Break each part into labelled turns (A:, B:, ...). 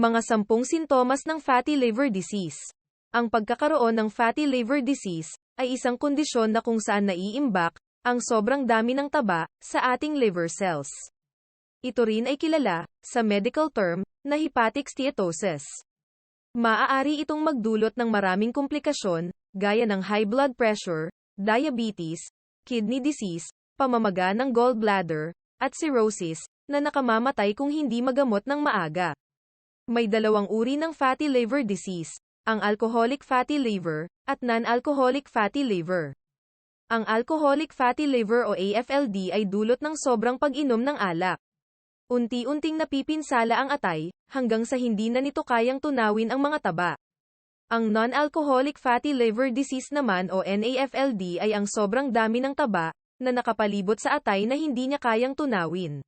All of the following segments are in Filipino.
A: Mga 10 sintomas ng fatty liver disease. Ang pagkakaroon ng fatty liver disease ay isang kondisyon na kung saan naiimbak ang sobrang dami ng taba sa ating liver cells. Ito rin ay kilala sa medical term na hepatic steatosis. Maaari itong magdulot ng maraming komplikasyon gaya ng high blood pressure, diabetes, kidney disease, pamamaga ng gallbladder, at cirrhosis na nakamamatay kung hindi magamot ng maaga. May dalawang uri ng fatty liver disease, ang alcoholic fatty liver at non-alcoholic fatty liver. Ang alcoholic fatty liver o AFLD ay dulot ng sobrang pag-inom ng alak. Unti-unting napipinsala ang atay, hanggang sa hindi na nito kayang tunawin ang mga taba. Ang non-alcoholic fatty liver disease naman o NAFLD ay ang sobrang dami ng taba na nakapalibot sa atay na hindi niya kayang tunawin.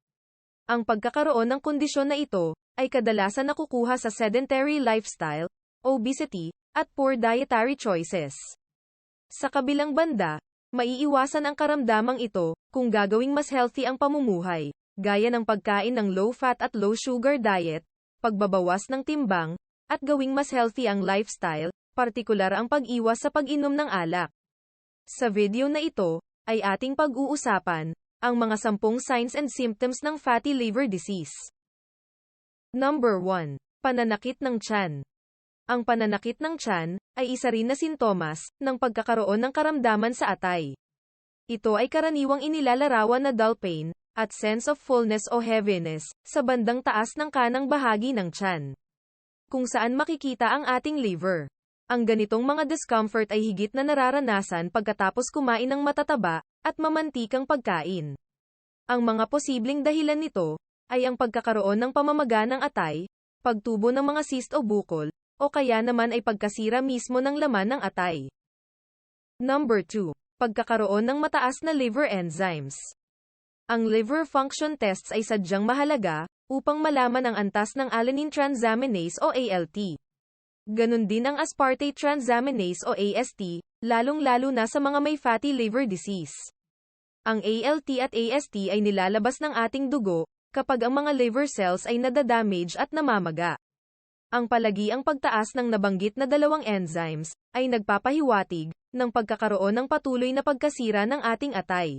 A: Ang pagkakaroon ng kondisyon na ito ay kadalasan nakukuha sa sedentary lifestyle, obesity, at poor dietary choices. Sa kabilang banda, maiiwasan ang karamdamang ito kung gagawing mas healthy ang pamumuhay, gaya ng pagkain ng low-fat at low-sugar diet, pagbabawas ng timbang, at gawing mas healthy ang lifestyle, partikular ang pag-iwas sa pag-inom ng alak. Sa video na ito, ay ating pag-uusapan ang mga 10 signs and symptoms ng fatty liver disease. Number 1. Pananakit ng tiyan. Ang pananakit ng tiyan ay isa rin na sintomas ng pagkakaroon ng karamdaman sa atay. Ito ay karaniwang inilalarawan na dull pain at sense of fullness o heaviness sa bandang taas ng kanang bahagi ng tiyan, kung saan makikita ang ating liver. Ang ganitong mga discomfort ay higit na nararanasan pagkatapos kumain ng matataba at mamantikang pagkain. Ang mga posibleng dahilan nito ay ang pagkakaroon ng pamamaga ng atay, pagtubo ng mga cyst o bukol, o kaya naman ay pagkasira mismo ng laman ng atay. Number 2. Pagkakaroon ng mataas na liver enzymes. Ang liver function tests ay sadyang mahalaga upang malaman ang antas ng alanine transaminase o ALT. Ganon din ang aspartate transaminase o AST, lalong-lalo na sa mga may fatty liver disease. Ang ALT at AST ay nilalabas ng ating dugo kapag ang mga liver cells ay nadadamage at namamaga. Ang palagiang pagtaas ng nabanggit na dalawang enzymes ay nagpapahiwatig ng pagkakaroon ng patuloy na pagkasira ng ating atay.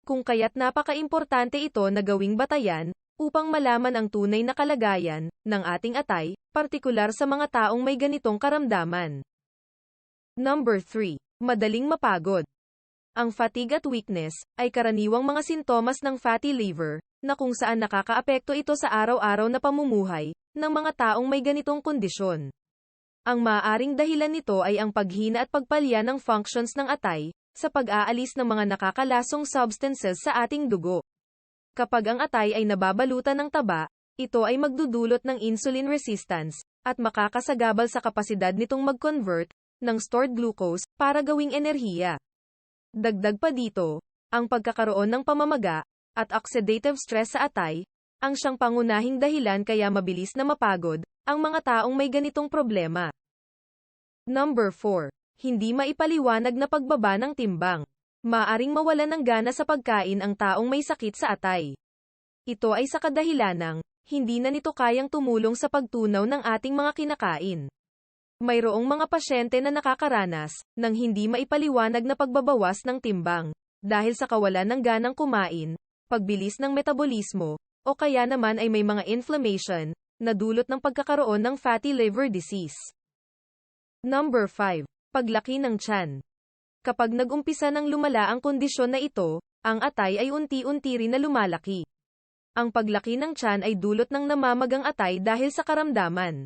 A: Kung kaya't napaka-importante ito na gawing batayan upang malaman ang tunay na kalagayan ng ating atay, partikular sa mga taong may ganitong karamdaman. Number 3. Madaling mapagod. Ang fatigue at weakness ay karaniwang mga sintomas ng fatty liver na kung saan nakakaapekto ito sa araw-araw na pamumuhay ng mga taong may ganitong kondisyon. Ang maaaring dahilan nito ay ang paghina at pagpalya ng functions ng atay sa pag-aalis ng mga nakakalasong substances sa ating dugo. Kapag ang atay ay nababalutan ng taba, ito ay magdudulot ng insulin resistance at makakasagabal sa kapasidad nitong mag-convert ng stored glucose para gawing enerhiya. Dagdag pa dito, ang pagkakaroon ng pamamaga at oxidative stress sa atay ang siyang pangunahing dahilan kaya mabilis na mapagod ang mga taong may ganitong problema. Number 4. Hindi maipaliwanag na pagbaba ng timbang. Maaring mawalan ng gana sa pagkain ang taong may sakit sa atay. Ito ay sa kadahilanang hindi na nito kayang tumulong sa pagtunaw ng ating mga kinakain. Mayroong mga pasyente na nakakaranas ng hindi maipaliwanag na pagbabawas ng timbang dahil sa kawalan ng ganang kumain, pagbilis ng metabolismo, o kaya naman ay may mga inflammation na dulot ng pagkakaroon ng fatty liver disease. Number 5. Paglaki ng tiyan. Kapag nag-umpisa ng lumala ang kondisyon na ito, ang atay ay unti-unti rin na lumalaki. Ang paglaki ng tiyan ay dulot ng namamagang atay dahil sa karamdaman.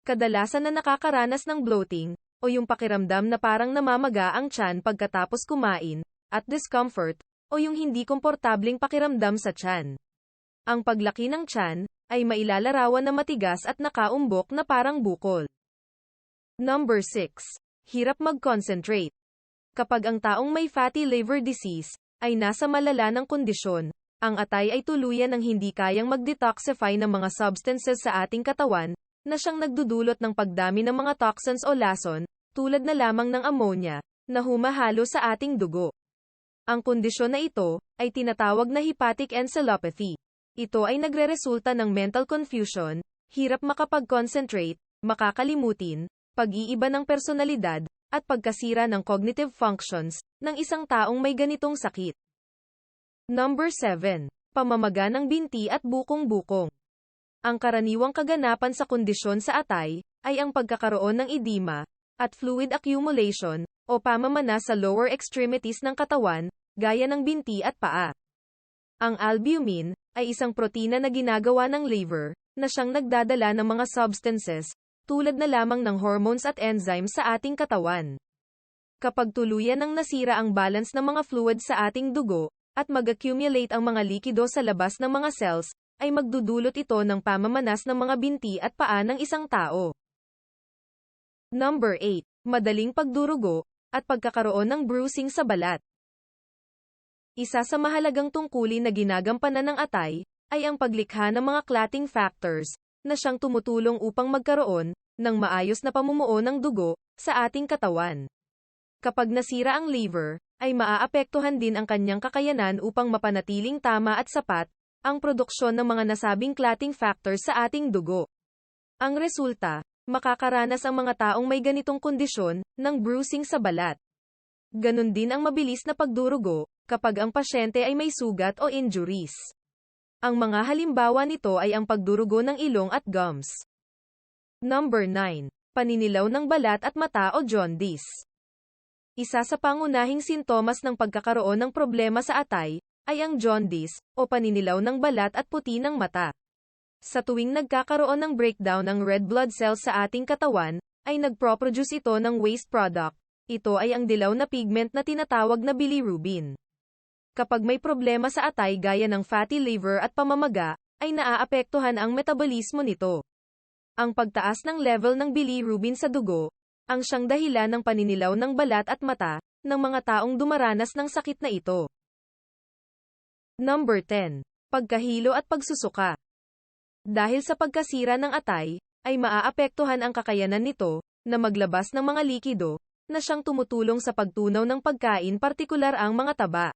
A: Kadalasan na nakakaranas ng bloating, o yung pakiramdam na parang namamaga ang tiyan pagkatapos kumain, at discomfort, o yung hindi komportableng pakiramdam sa tiyan. Ang paglaki ng tiyan ay mailalarawan na matigas at nakaumbok na parang bukol. Number 6. Hirap mag-concentrate. Kapag ang taong may fatty liver disease ay nasa malala ng kondisyon, ang atay ay tuluyan ng hindi kayang mag-detoxify ng mga substances sa ating katawan, na siyang nagdudulot ng pagdami ng mga toxins o lason, tulad na lamang ng ammonia, na humahalo sa ating dugo. Ang kondisyon na ito ay tinatawag na hepatic encephalopathy. Ito ay nagreresulta ng mental confusion, hirap makapag-concentrate, makakalimutin, pag-iiba ng personalidad, at pagkasira ng cognitive functions ng isang taong may ganitong sakit. Number 7. Pamamaga ng binti at bukong-bukong. Ang karaniwang kaganapan sa kondisyon sa atay ay ang pagkakaroon ng edema at fluid accumulation o pamamana sa lower extremities ng katawan, gaya ng binti at paa. Ang albumin ay isang protina na ginagawa ng liver na siyang nagdadala ng mga substances tulad na lamang ng hormones at enzymes sa ating katawan. Kapag tuluyan ng nasira ang balance ng mga fluid sa ating dugo at mag-accumulate ang mga likido sa labas ng mga cells, ay magdudulot ito ng pamamanas ng mga binti at paa ng isang tao. Number 8. Madaling pagdurugo at pagkakaroon ng bruising sa balat. Isa sa mahalagang tungkulin na ginagampanan ng atay ay ang paglikha ng mga clotting factors na siyang tumutulong upang magkaroon ng maayos na pamumuo ng dugo sa ating katawan. Kapag nasira ang liver, ay maaapektuhan din ang kanyang kakayanan upang mapanatiling tama at sapat ang produksyon ng mga nasabing clotting factors sa ating dugo. Ang resulta, makakaranas ang mga taong may ganitong kondisyon ng bruising sa balat. Ganon din ang mabilis na pagdurugo kapag ang pasyente ay may sugat o injuries. Ang mga halimbawa nito ay ang pagdurugo ng ilong at gums. Number 9. Paninilaw ng balat at mata o jaundice. Isa sa pangunahing sintomas ng pagkakaroon ng problema sa atay ay ang jaundice o paninilaw ng balat at puti ng mata. Sa tuwing nagkakaroon ng breakdown ng red blood cells sa ating katawan, ay nagproproduce ito ng waste product. Ito ay ang dilaw na pigment na tinatawag na bilirubin. Kapag may problema sa atay gaya ng fatty liver at pamamaga, ay naaapektuhan ang metabolismo nito. Ang pagtaas ng level ng bilirubin sa dugo, ang siyang dahilan ng paninilaw ng balat at mata ng mga taong dumaranas ng sakit na ito. Number 10. Pagkahilo at pagsusuka. Dahil sa pagkasira ng atay, ay maaapektuhan ang kakayanan nito na maglabas ng mga likido na siyang tumutulong sa pagtunaw ng pagkain, partikular ang mga taba.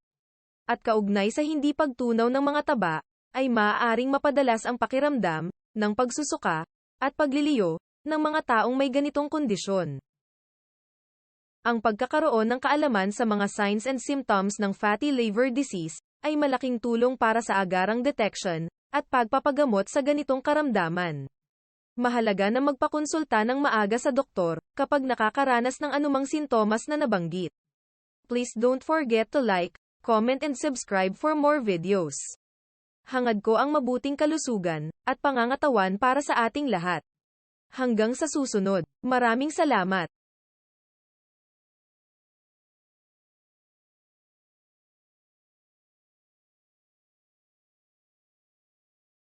A: At kaugnay sa hindi pagtunaw ng mga taba, ay maaaring mapadalas ang pakiramdam ng pagsusuka at pagliliyo ng mga taong may ganitong kondisyon. Ang pagkakaroon ng kaalaman sa mga signs and symptoms ng fatty liver disease ay malaking tulong para sa agarang detection at pagpapagamot sa ganitong karamdaman. Mahalaga na magpakonsulta ng maaga sa doktor kapag nakakaranas ng anumang sintomas na nabanggit. Please don't forget to like, comment and subscribe for more videos. Hangad ko ang mabuting kalusugan at pangangatawan para sa ating lahat. Hanggang sa susunod, maraming salamat.